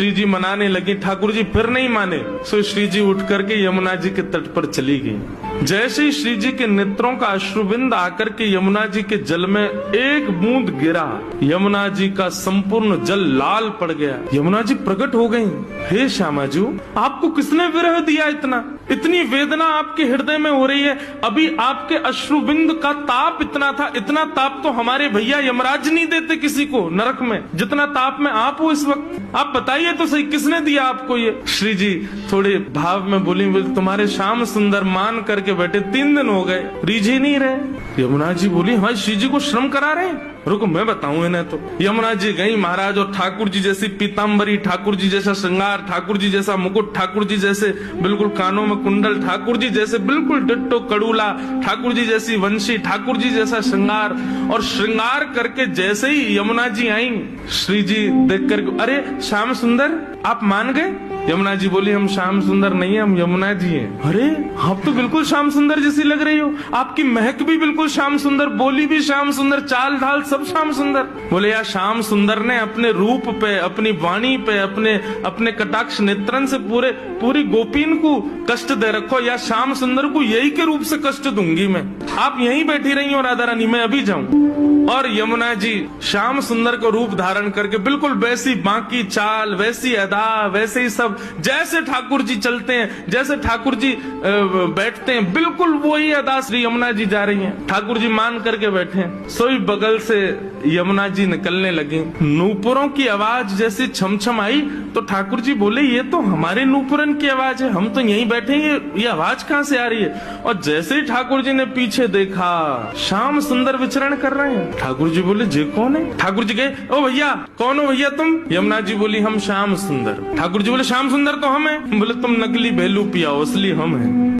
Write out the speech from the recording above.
श्री जी मनाने लगी, ठाकुर जी फिर नहीं माने। सो श्री जी उठ करके यमुना जी के तट पर चली गई। जैसे ही श्री जी के नेत्रों का अश्रुबिंद आकर के यमुना जी के जल में एक बूंद गिरा, यमुना जी का संपूर्ण जल लाल पड़ गया। यमुना जी प्रकट हो गई। हे श्यामा जी, आपको किसने विरह दिया? इतनी वेदना आपके हृदय में हो रही है। अभी आपके अश्रुबिंद का ताप इतना था, इतना ताप तो हमारे भैया यमराज नहीं देते किसी को नरक में, जितना ताप में आप हो इस वक्त। आप बताइए तो सही, किसने दिया आपको ये? श्री जी थोड़े भाव में बोली, तुम्हारे श्याम सुंदर मान करके बैठे 3 दिन हो गए, रीझ ही नहीं रहे। यमुना जी बोली, हाँ श्री जी को श्रम करा रहे हैं, रुको मैं बताऊं इन्हें। तो यमुना जी गई महाराज, और ठाकुर जी जैसी पीताम्बरी, ठाकुर जी जैसा श्रृंगार, ठाकुर जी जैसा मुकुट, ठाकुर जी जैसे बिल्कुल कानों में कुंडल, ठाकुर जी जैसे बिल्कुल डिट्टो कड़ूला, ठाकुर जी जैसी वंशी, ठाकुर जी जैसा श्रृंगार। और श्रृंगार करके जैसे ही यमुना जी आई, श्री जी देख कर, अरे श्याम सुंदर आप मान गए? यमुना जी बोली, हम श्याम सुंदर नहीं है, हम यमुना जी हैं। अरे आप तो बिल्कुल श्याम सुंदर जैसी लग रही हो, आपकी महक भी बिल्कुल श्याम सुंदर, बोली भी श्याम सुंदर, चाल ढाल सब श्याम सुंदर। बोले यार, श्याम सुंदर ने अपने रूप पे, अपनी वाणी पे, अपने कटाक्ष नेत्रन से पूरी गोपीन को कष्ट दे रखो। या श्याम सुंदर को यही के रूप से कष्ट दूंगी मैं। आप यहीं बैठी रही हो राधा रानी, मैं अभी जाऊं। और यमुना जी श्याम सुंदर को रूप धारण करके बिल्कुल वैसी बाकी चाल, वैसी अदा, वैसे ही सब, जैसे ठाकुर जी चलते हैं, जैसे ठाकुर जी बैठते हैं, बिल्कुल वही अदा श्री यमुना जी जा रही हैं। ठाकुर जी मान करके बैठे हैं। सोई बगल से यमुना जी निकलने लगी। नूपुरों की आवाज जैसी छमछम आई तो ठाकुर जी बोले, ये तो हमारे नूपुरन की आवाज है, हम तो यहीं बैठे हैं, ये आवाज कहाँ से आ रही है? और जैसे ही ठाकुर जी ने पीछे देखा, श्याम सुंदर विचरण कर रहे हैं। ठाकुर जी बोले, जे कौन है? ठाकुर जी कहे, ओ भैया कौन हो भैया तुम? यमुना जी बोली, हम श्याम सुंदर। ठाकुर जी बोले, श्याम सुंदर तो हम हैं। बोले, तुम नकली भेलू पिया, असली हम हैं।